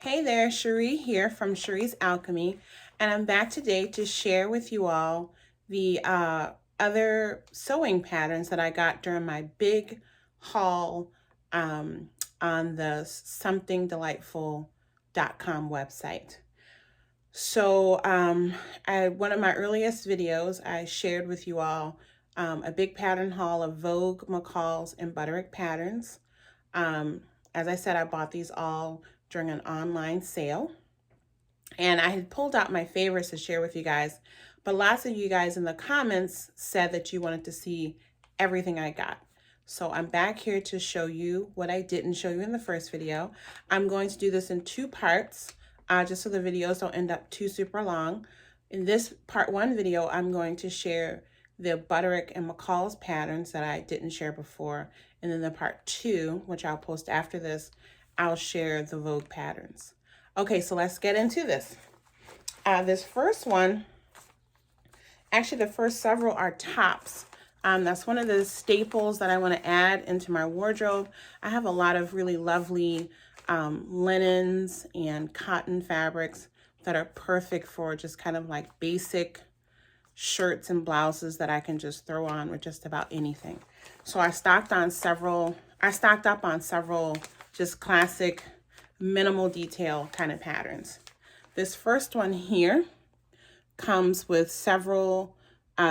Hey there, Cherie here from Cherie's Alchemy, and I'm back today to share with you all the other sewing patterns that I got during my big haul on the somethingdelightful.com website. So one of my earliest videos, I shared with you all a big pattern haul of Vogue, McCalls, and Butterick patterns. As I said, I bought these all during an online sale. And I had pulled out my favorites to share with you guys, but lots of you guys in the comments said that you wanted to see everything I got. So I'm back here to show you what I didn't show you in the first video. I'm going to do this in two parts, just so the videos don't end up too super long. In this part one video, I'm going to share the Butterick and McCall's patterns that I didn't share before. And then the part two, which I'll post after this, I'll share the Vogue patterns. Okay, so let's get into this. This first one, actually the first several are tops. That's one of the staples that I want to add into my wardrobe. I have a lot of really lovely linens and cotton fabrics that are perfect for just kind of like basic shirts and blouses that I can just throw on with just about anything. So I stocked up on several just classic minimal detail kind of patterns. This first one here comes with several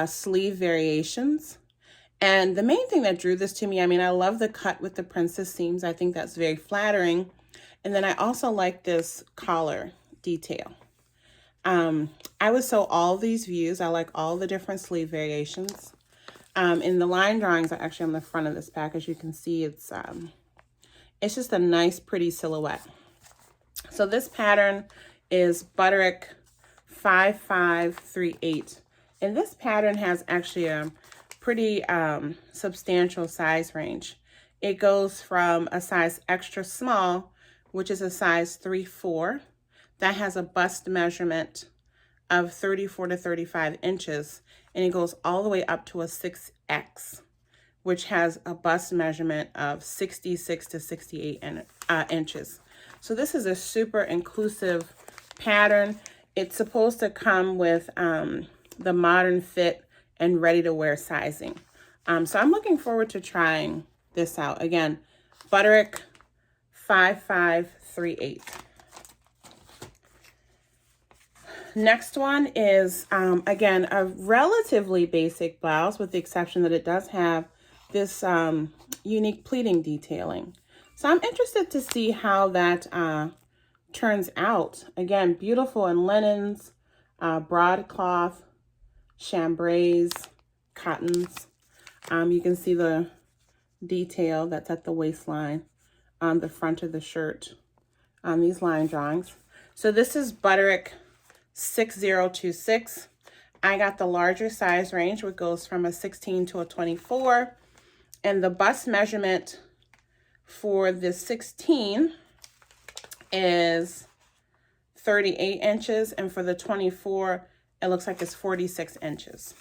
sleeve variations. And the main thing that drew this to me, I mean, I love the cut with the princess seams. I think that's very flattering. And then I also like this collar detail. I would sew all these views. I like all the different sleeve variations. And the line drawings are actually on the front of this package. You can see it's just a nice, pretty silhouette. So this pattern is Butterick 5538. And this pattern has actually a pretty substantial size range. It goes from a size extra small, which is a size 3-4. That has a bust measurement of 34 to 35 inches. And it goes all the way up to a 6X, which has a bust measurement of 66 to 68 inches. So this is a super inclusive pattern. It's supposed to come with the modern fit and ready to wear sizing. So I'm looking forward to trying this out. Again, Butterick 5538. Next one is, again, a relatively basic blouse with the exception that it does have this unique pleating detailing. So I'm interested to see how that turns out. Again, beautiful in linens, broadcloth, chambrays, cottons. You can see the detail that's at the waistline on the front of the shirt on these line drawings. So this is Butterick 6026. I got the larger size range, which goes from a 16 to a 24. And the bust measurement for the 16 is 38 inches. And for the 24, it looks like it's 46 inches.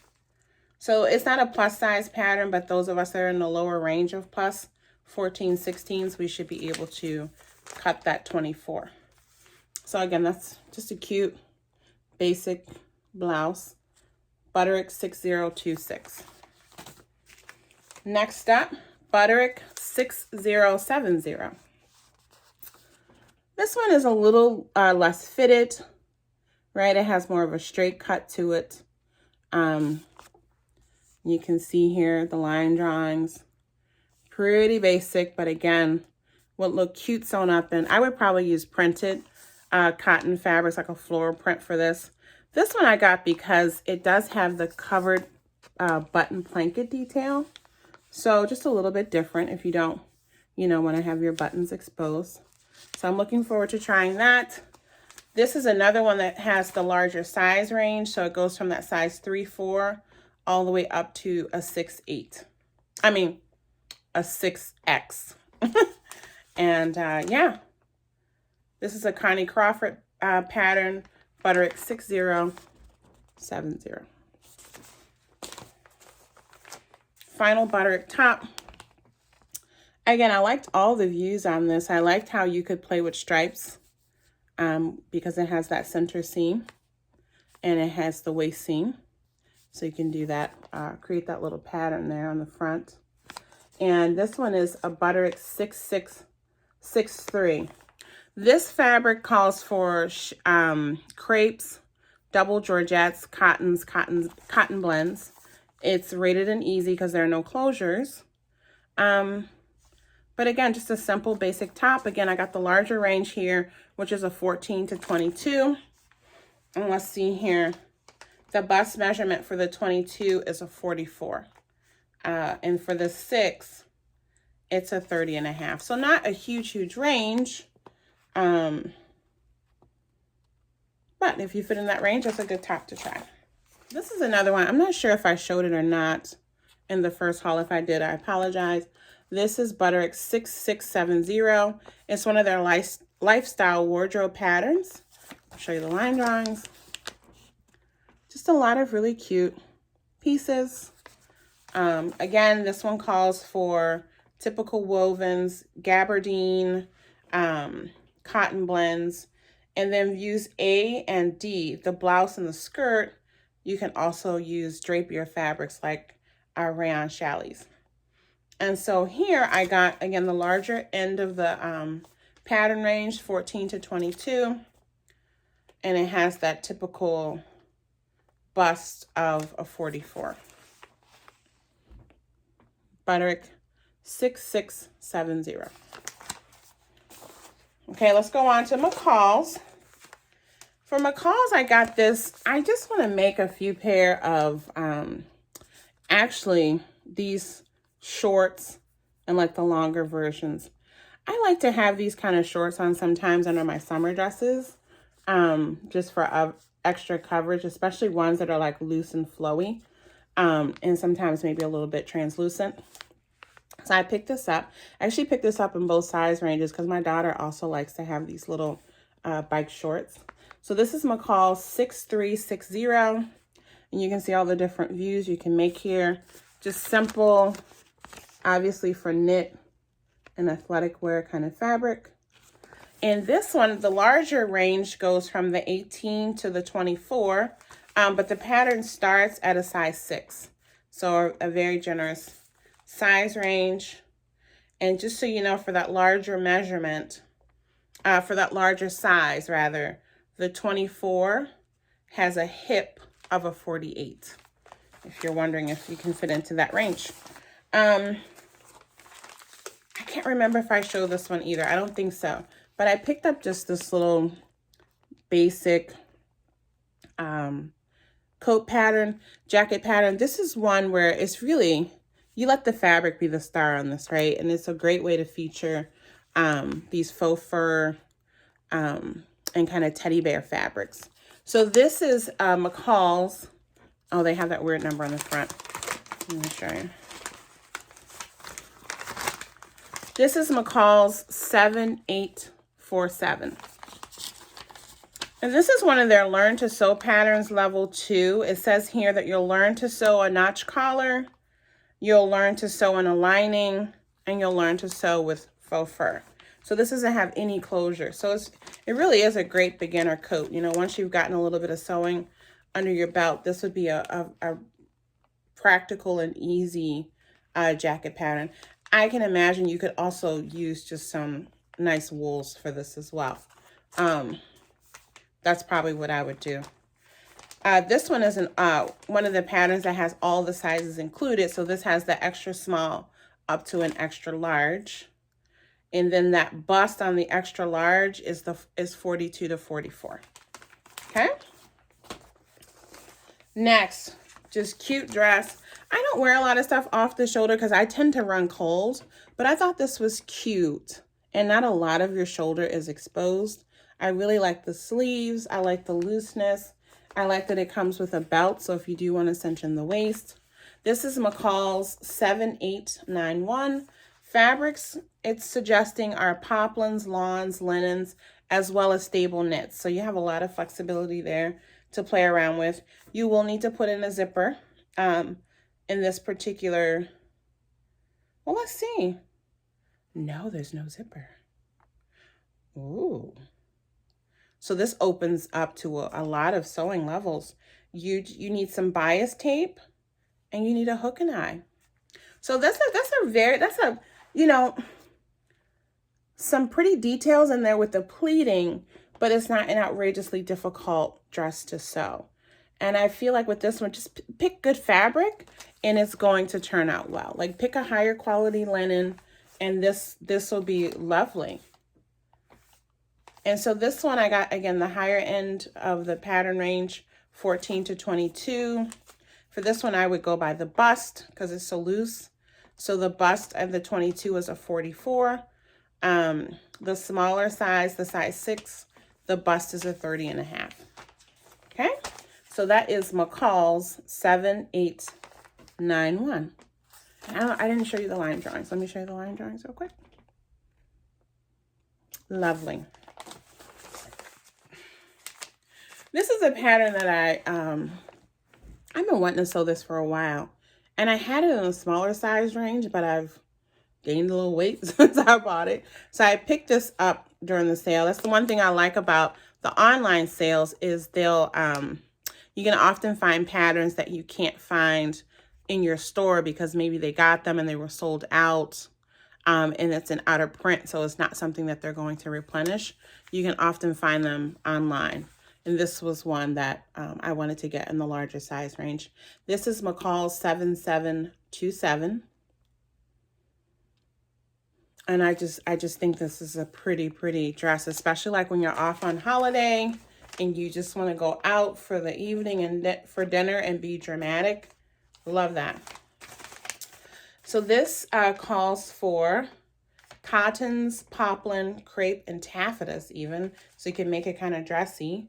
So it's not a plus size pattern, but those of us that are in the lower range of plus 14, 16s, we should be able to cut that 24. So again, that's just a cute, basic blouse. Butterick 6026. Next up, Butterick 6070. This one is a little less fitted, right? It has more of a straight cut to it. You can see here the line drawings. Pretty basic, but again, would look cute sewn up. And I would probably use printed cotton fabrics, like a floral print for this. This one I got because it does have the covered button blanket detail. So just a little bit different if you don't, want to have your buttons exposed. So I'm looking forward to trying that. This is another one that has the larger size range. So it goes from that size 3-4 all the way up to a 6-8. I mean, a 6X. And yeah, this is a Connie Crawford pattern, Butterick 6070. Final Butterick top. Again, I liked all the views on this. I liked how you could play with stripes because it has that center seam and it has the waist seam. So you can do that, create that little pattern there on the front. And this one is a Butterick 6663. This fabric calls for crepes, double georgettes, cotton blends. It's rated an easy because there are no closures. But again, just a simple basic top. Again, I got the larger range here, which is a 14 to 22. And let's see here. The bust measurement for the 22 is a 44. And for the 6, it's a 30.5. So not a huge range. But if you fit in that range, that's a good top to try. This is another one. I'm not sure if I showed it or not in the first haul. If I did, I apologize. This is Butterick 6670. It's one of their lifestyle wardrobe patterns. I'll show you the line drawings. Just a lot of really cute pieces. Again, this one calls for typical wovens, gabardine, cotton blends, and then views A and D, the blouse and the skirt. You can also use drapier fabrics like our rayon chalets. And so here I got, again, the larger end of the pattern range, 14 to 22. And it has that typical bust of a 44. Butterick 6670. Okay, let's go on to McCall's. For McCall's, I got this. I just want to make a few pair of, actually, these shorts and like the longer versions. I like to have these kind of shorts on sometimes under my summer dresses, just for extra coverage, especially ones that are like loose and flowy, and sometimes maybe a little bit translucent. So I picked this up. I actually picked this up in both size ranges because my daughter also likes to have these little bike shorts. So this is McCall 6360, and you can see all the different views you can make here. Just simple, obviously for knit and athletic wear kind of fabric. And this one, the larger range goes from the 18 to the 24, but the pattern starts at a size 6. So a very generous size range. And just so you know, for that larger measurement, for that larger size rather, the 24 has a hip of a 48, if you're wondering if you can fit into that range. I can't remember if I showed this one either. I don't think so. But I picked up just this little basic coat pattern, jacket pattern. This is one where it's really, you let the fabric be the star on this, right? And it's a great way to feature these faux fur and kind of teddy bear fabrics. So this is McCall's. Oh, they have that weird number on the front. Let me show you. This is McCall's 7847. And this is one of their Learn to Sew patterns, level 2. It says here that you'll learn to sew a notch collar, you'll learn to sew in a lining, and you'll learn to sew with faux fur. So this doesn't have any closure. So it really is a great beginner coat. You know, once you've gotten a little bit of sewing under your belt, this would be a practical and easy jacket pattern. I can imagine you could also use just some nice wools for this as well. That's probably what I would do. This one is one of the patterns that has all the sizes included. So this has the extra small up to an extra large. And then that bust on the extra large is 42 to 44. Okay. Next, just cute dress. I don't wear a lot of stuff off the shoulder because I tend to run cold, but I thought this was cute. And not a lot of your shoulder is exposed. I really like the sleeves. I like the looseness. I like that it comes with a belt, so if you do want to cinch in the waist. This is McCall's 7891. Fabrics it's suggesting are poplins, lawns, linens, as well as stable knits. So you have a lot of flexibility there to play around with. You will need to put in a zipper in this particular, well, let's see. No, there's no zipper. Ooh. So this opens up to a lot of sewing levels. You need some bias tape, and you need a hook and eye. So that's a you know, some pretty details in there with the pleating, but it's not an outrageously difficult dress to sew. And I feel like with this one, just pick good fabric and it's going to turn out well. Like pick a higher quality linen and this will be lovely. And so this one I got, again, the higher end of the pattern range, 14 to 22. For this one, I would go by the bust because it's so loose. So the bust of the 22 is a 44. The smaller size, the size 6, the bust is a 30.5. Okay, so that is McCall's 7891. I didn't show you the line drawings. Let me show you the line drawings real quick. Lovely. This is a pattern that I've been wanting to sew this for a while. And I had it in a smaller size range, but I've gained a little weight since I bought it. So I picked this up during the sale. That's the one thing I like about the online sales is they'll, you can often find patterns that you can't find in your store because maybe they got them and they were sold out. And it's an out of print, so it's not something that they're going to replenish. You can often find them online. And this was one that I wanted to get in the larger size range. This is McCall's 7727. And I just think this is a pretty dress, especially like when you're off on holiday and you just want to go out for the evening and for dinner and be dramatic. Love that. So this calls for cottons, poplin, crepe, and taffetas even. So you can make it kind of dressy.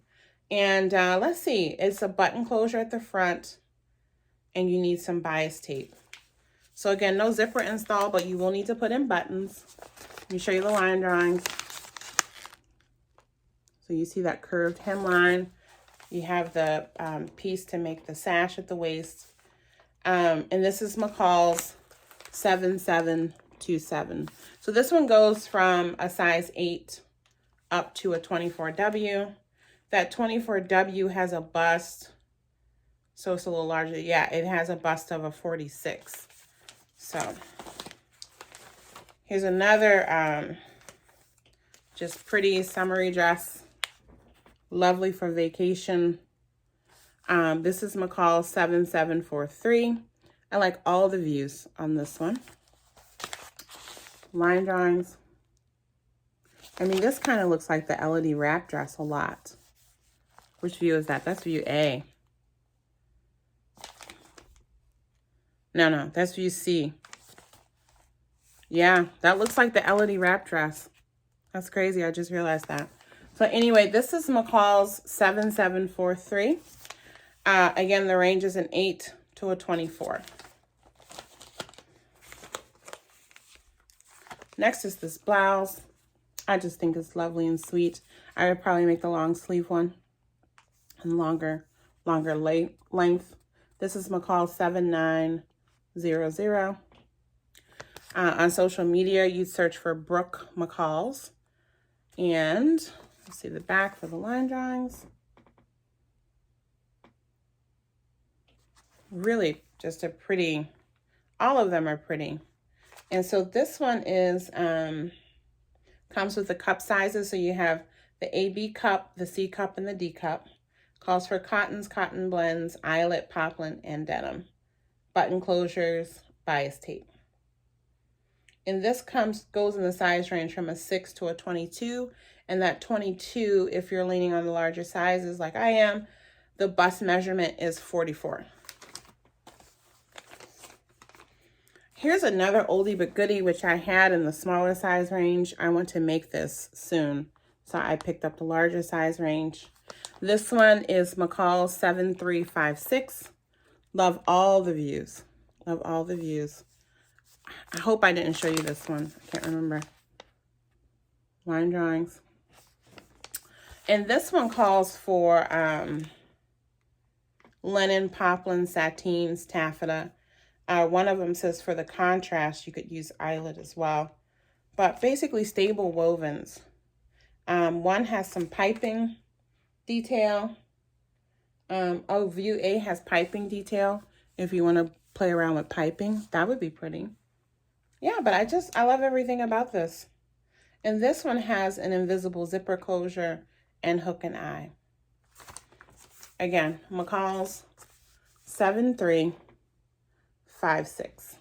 And let's see, it's a button closure at the front and you need some bias tape. So again, no zipper install, but you will need to put in buttons. Let me show you the line drawings. So you see that curved hemline. You have the piece to make the sash at the waist. And this is McCall's 7727. So this one goes from a size 8 up to a 24W. That 24W has a bust, so it's a little larger. Yeah, it has a bust of a 46. So here's another just pretty summery dress. Lovely for vacation. This is McCall 7743. I like all the views on this one. Line drawings. I mean, this kind of looks like the Elodie wrap dress a lot. Which view is that? That's view A. No, that's view C. Yeah, that looks like the Elodie wrap dress. That's crazy. I just realized that. So anyway, this is McCall's 7743. Again, the range is an 8 to a 24. Next is this blouse. I just think it's lovely and sweet. I would probably make the long sleeve one and longer length. This is McCall 7900. On social media, you search for Brooke McCalls. And let's see the back for the line drawings. Really just a pretty, all of them are pretty. And so this one is, comes with the cup sizes. So you have the AB cup, the C cup, and the D cup. Calls for cottons, cotton blends, eyelet, poplin, and denim. Button closures, bias tape. And this goes in the size range from a 6 to a 22. And that 22, if you're leaning on the larger sizes like I am, the bust measurement is 44. Here's another oldie but goodie, which I had in the smaller size range. I want to make this soon, so I picked up the larger size range. This one is McCall 7356. Love all the views. Love all the views. I hope I didn't show you this one. I can't remember. Line drawings. And this one calls for linen, poplin, satines, taffeta. One of them says for the contrast, you could use eyelet as well. But basically stable wovens. One has some piping detail. View A has piping detail. If you want to play around with piping, that would be pretty. Yeah, but I love everything about this. And this one has an invisible zipper closure and hook and eye. Again, McCall's 7356.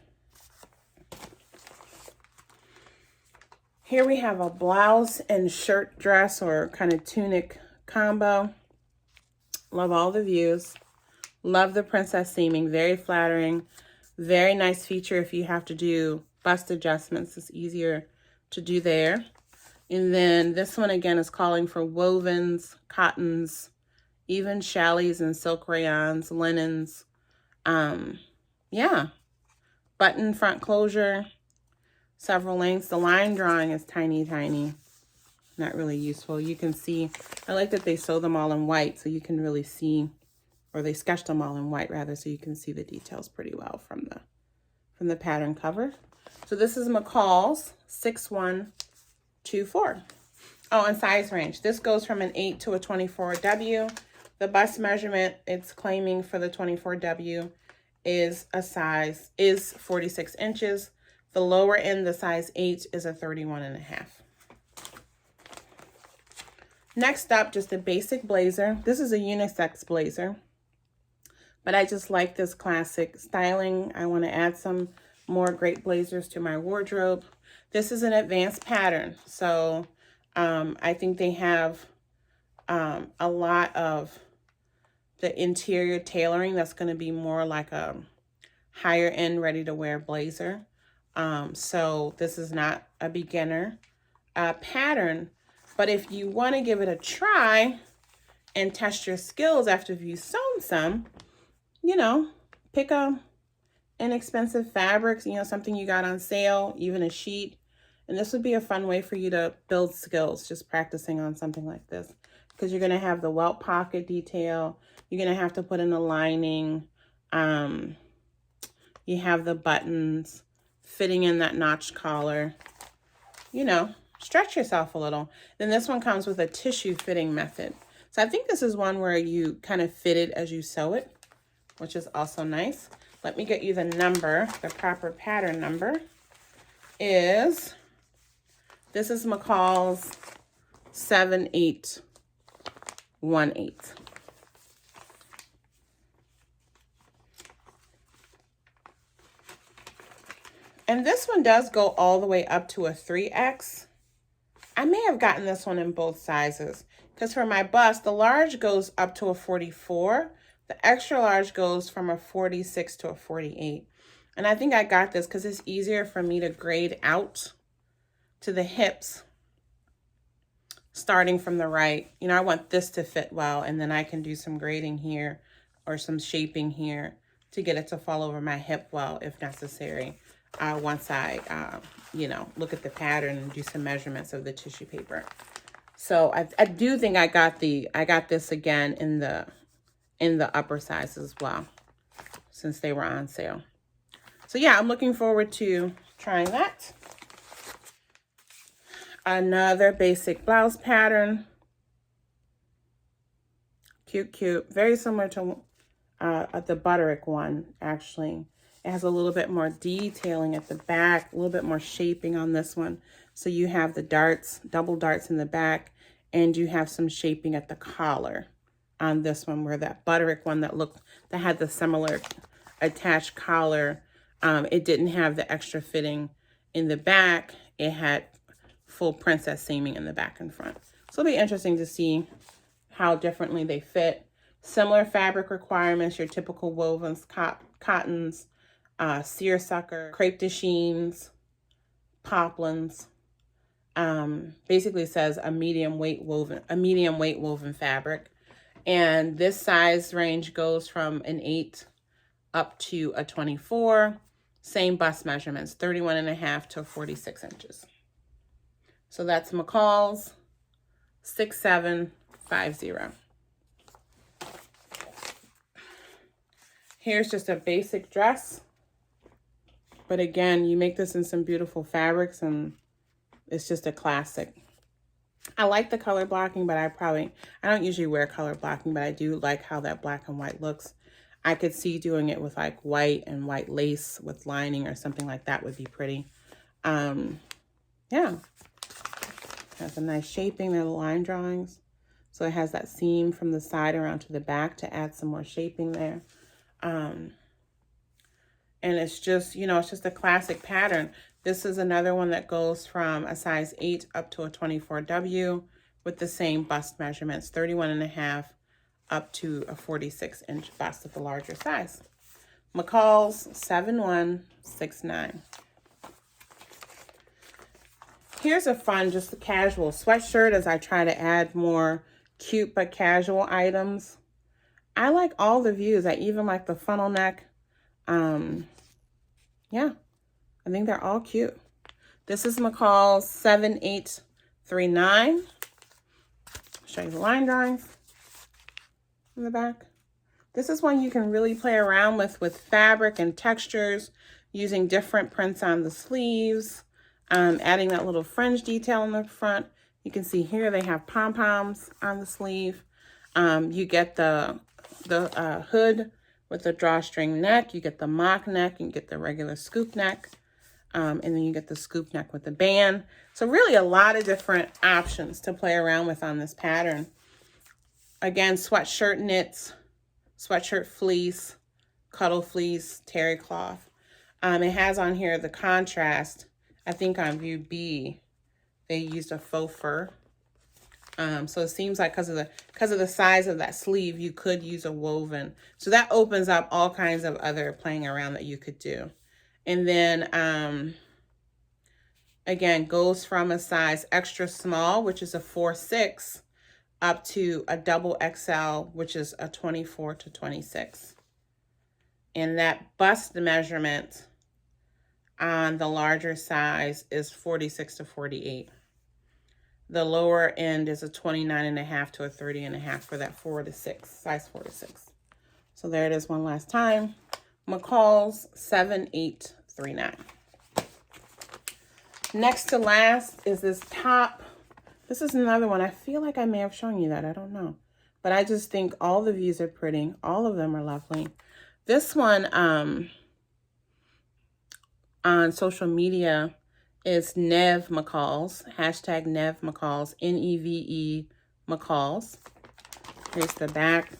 Here we have a blouse and shirt dress or kind of tunic combo. Love all the views. Love the princess seaming, very flattering. Very nice feature if you have to do bust adjustments. It's easier to do there. And then this one again is calling for wovens, cottons, even chalets and silk rayons, linens. Yeah, button front closure, several lengths. The line drawing is tiny, tiny. Not really useful. You can see, I like that they sew them all in white so you can really see, or they sketched them all in white rather, so you can see the details pretty well from the pattern cover. So this is McCall's 6124. Oh, and size range. This goes from an 8 to a 24W. The bust measurement it's claiming for the 24W is 46 inches. The lower end, the size 8, is a 31.5. Next up, just a basic blazer. This is a unisex blazer, but I just like this classic styling. I want to add some more great blazers to my wardrobe. This is an advanced pattern, so I think they have a lot of the interior tailoring that's going to be more like a higher end ready to wear blazer. So this is not a beginner pattern, but if you want to give it a try and test your skills after you've sewn some, you know, pick a inexpensive fabrics, you know, something you got on sale, even a sheet. And this would be a fun way for you to build skills, just practicing on something like this. Because you're going to have the welt pocket detail. You're going to have to put in the lining. You have the buttons, fitting in that notch collar. You know, stretch yourself a little. Then this one comes with a tissue fitting method. So I think this is one where you kind of fit it as you sew it, which is also nice. Let me get you the number. The proper pattern number is, this is McCall's 7818. And this one does go all the way up to a 3X. I may have gotten this one in both sizes because for my bust, the large goes up to a 44. The extra large goes from a 46 to a 48. And I think I got this because it's easier for me to grade out to the hips starting from the right. You know, I want this to fit well, and then I can do some grading here or some shaping here to get it to fall over my hip well if necessary. Once I, you know, look at the pattern and do some measurements of the tissue paper. So I do think I got this again in the upper size as well, since they were on sale. So yeah, I'm looking forward to trying that. Another basic blouse pattern. Cute, cute. Very similar to the Butterick one, actually. It has a little bit more detailing at the back, a little bit more shaping on this one. So you have the darts, double darts in the back, and you have some shaping at the collar on this one, where that Butterick one that had the similar attached collar, it didn't have the extra fitting in the back. It had full princess seaming in the back and front. So it'll be interesting to see how differently they fit. Similar fabric requirements, your typical wovens, cottons, seersucker, crepe de chines, poplins. Basically says a medium weight woven fabric. And this size range goes from an 8 up to a 24. Same bust measurements, 31.5 to 46 inches. So that's McCall's 6750. Here's just a basic dress. But again, you make this in some beautiful fabrics and it's just a classic. I like the color blocking, but I don't usually wear color blocking, but I do like how that black and white looks. I could see doing it with like white and white lace with lining or something like that would be pretty. Yeah, has a nice shaping. There are the line drawings. So it has that seam from the side around to the back to add some more shaping there. And it's just, you know, it's just a classic pattern. This is another one that goes from a size 8 up to a 24W with the same bust measurements, 31.5 up to a 46-inch bust of the larger size. McCall's 7169. Here's a fun, just a casual sweatshirt as I try to add more cute but casual items. I like all the views. I even like the funnel neck. Yeah, I think they're all cute. This is McCall's 7839. Show you the line drawings in the back. This is one you can really play around with fabric and textures, using different prints on the sleeves, adding that little fringe detail in the front. You can see here they have pom-poms on the sleeve. You get the hood with the drawstring neck. You get the mock neck. You get the regular scoop neck. And then you get the scoop neck with the band. So really a lot of different options to play around with on this pattern. Again, sweatshirt knits, sweatshirt fleece, cuddle fleece, terry cloth. It has on here the contrast. I think on view B, they used a faux fur. So it seems like because of the size of that sleeve, you could use a woven. So that opens up all kinds of other playing around that you could do. And then, again, goes from a size extra small, which is a 4-6, up to a double XL, which is a 24 to 26. And that bust measurement on the larger size is 46 to 48. The lower end is a 29.5 to a 30.5 for that 4 to 6, size 4 to 6. So there it is one last time. McCall's 7839. Next to last is this top. This is another one. I feel like I may have shown you that. I don't know. But I just think all the views are pretty. All of them are lovely. This one on social media is Nev McCalls. Hashtag Nev McCalls. Neve McCalls. Here's the back.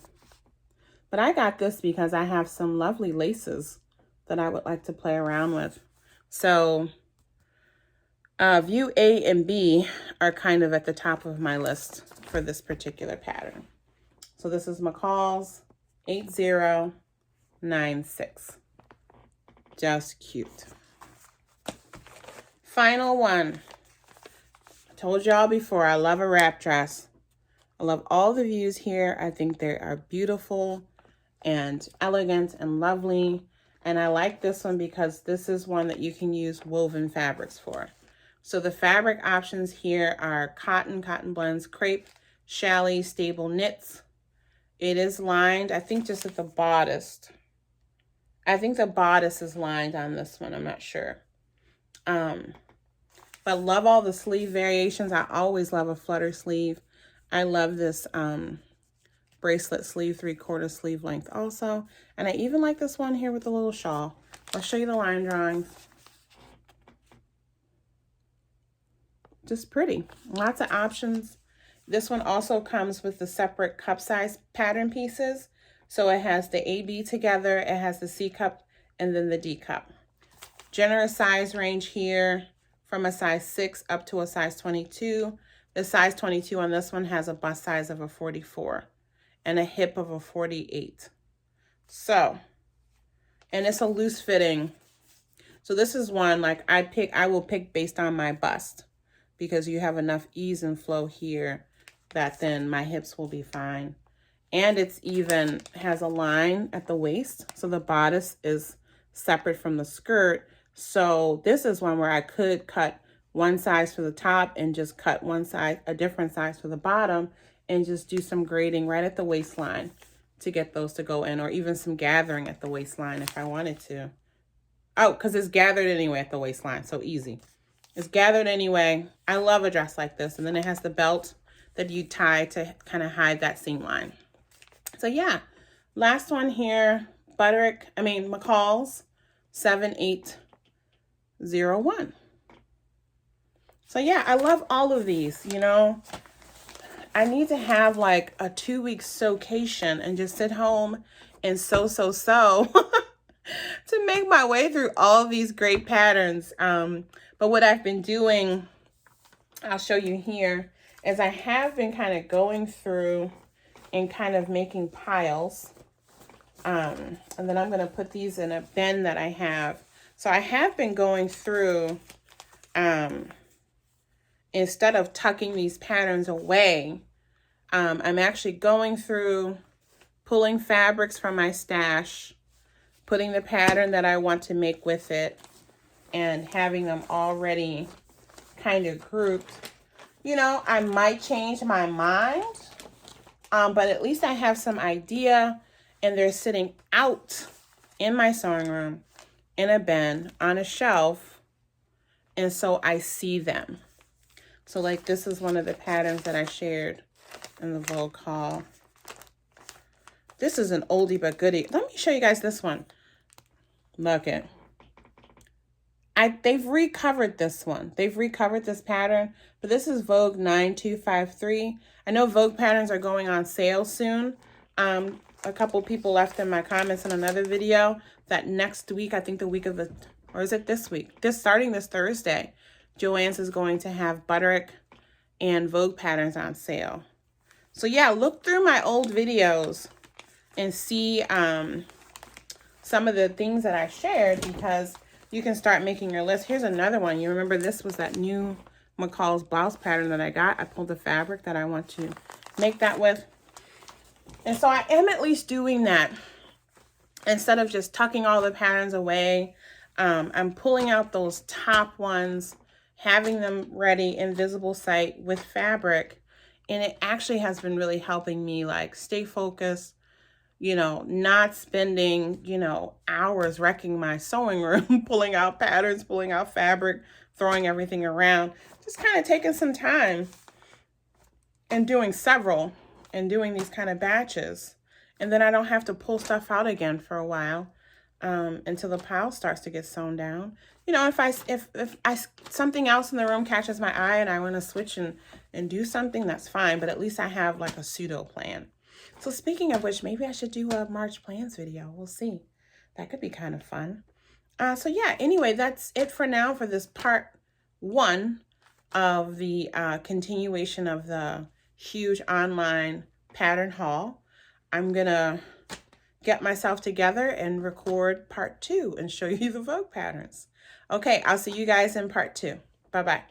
But I got this because I have some lovely laces that I would like to play around with. So view A and B are kind of at the top of my list for this particular pattern. So this is McCall's 8096. Just cute. Final one. I told y'all before, I love a wrap dress. I love all the views here. I think they are beautiful and elegant and lovely. And I like this one because this is one that you can use woven fabrics for. So the fabric options here are cotton, cotton blends, crepe, challis, stable knits. It is lined, I think just at the bodice. I think the bodice is lined on this one. I'm not sure. But love all the sleeve variations. I always love a flutter sleeve. I love this bracelet sleeve, 3/4 sleeve length also. And I even like this one here with the little shawl. I'll show you the line drawings. Just pretty. Lots of options. This one also comes with the separate cup size pattern pieces. So it has the AB together, it has the C cup, and then the D cup. Generous size range here from a size 6 up to a size 22. The size 22 on this one has a bust size of a 44 and a hip of a 48. So, and it's a loose fitting. So this is one like I will pick based on my bust because you have enough ease and flow here that then my hips will be fine. And it's even has a line at the waist. So the bodice is separate from the skirt. So this is one where I could cut one size for the top and just cut one size, a different size for the bottom, and just do some grading right at the waistline to get those to go in, or even some gathering at the waistline if I wanted to. Oh, because it's gathered anyway at the waistline, so easy. It's gathered anyway. I love a dress like this. And then it has the belt that you tie to kind of hide that seam line. So yeah, last one here, McCall's 7801. So yeah, I love all of these, you know. I need to have like a 2-week staycation and just sit home and sew to make my way through all of these great patterns. But what I've been doing, I'll show you here, is I have been kind of going through and kind of making piles. And then I'm going to put these in a bin that I have. So I have been going through, instead of tucking these patterns away, I'm actually going through, pulling fabrics from my stash, putting the pattern that I want to make with it, and having them already kind of grouped. You know, I might change my mind, but at least I have some idea, and they're sitting out in my sewing room in a bin on a shelf, and so I see them. So like this is one of the patterns that I shared in the Vogue haul. This is an oldie but goodie. Let me show you guys this one. Look it. They've recovered this one. They've recovered this pattern, but this is Vogue 9253. I know Vogue patterns are going on sale soon. A couple people left in my comments in another video that next week, I think the week of the, or is it this week? Starting this Thursday, Joann's is going to have Butterick and Vogue patterns on sale. So yeah, look through my old videos and see some of the things that I shared, because you can start making your list. Here's another one. You remember this was that new McCall's blouse pattern that I got. I pulled the fabric that I want to make that with. And so I am at least doing that. Instead of just tucking all the patterns away, I'm pulling out those top ones, having them ready in visible sight with fabric. And it actually has been really helping me like stay focused, you know, not spending, you know, hours wrecking my sewing room, pulling out patterns, pulling out fabric, throwing everything around. Just kind of taking some time and doing several and doing these kind of batches. And then I don't have to pull stuff out again for a while until the pile starts to get sewn down. You know, if something else in the room catches my eye and I want to switch and do something, that's fine. But at least I have like a pseudo plan. So speaking of which, maybe I should do a March plans video. We'll see. That could be kind of fun. So yeah, anyway, that's it for now for this part 1 of the continuation of the huge online pattern haul. I'm going to get myself together and record part 2 and show you the Vogue patterns. Okay, I'll see you guys in part 2. Bye-bye.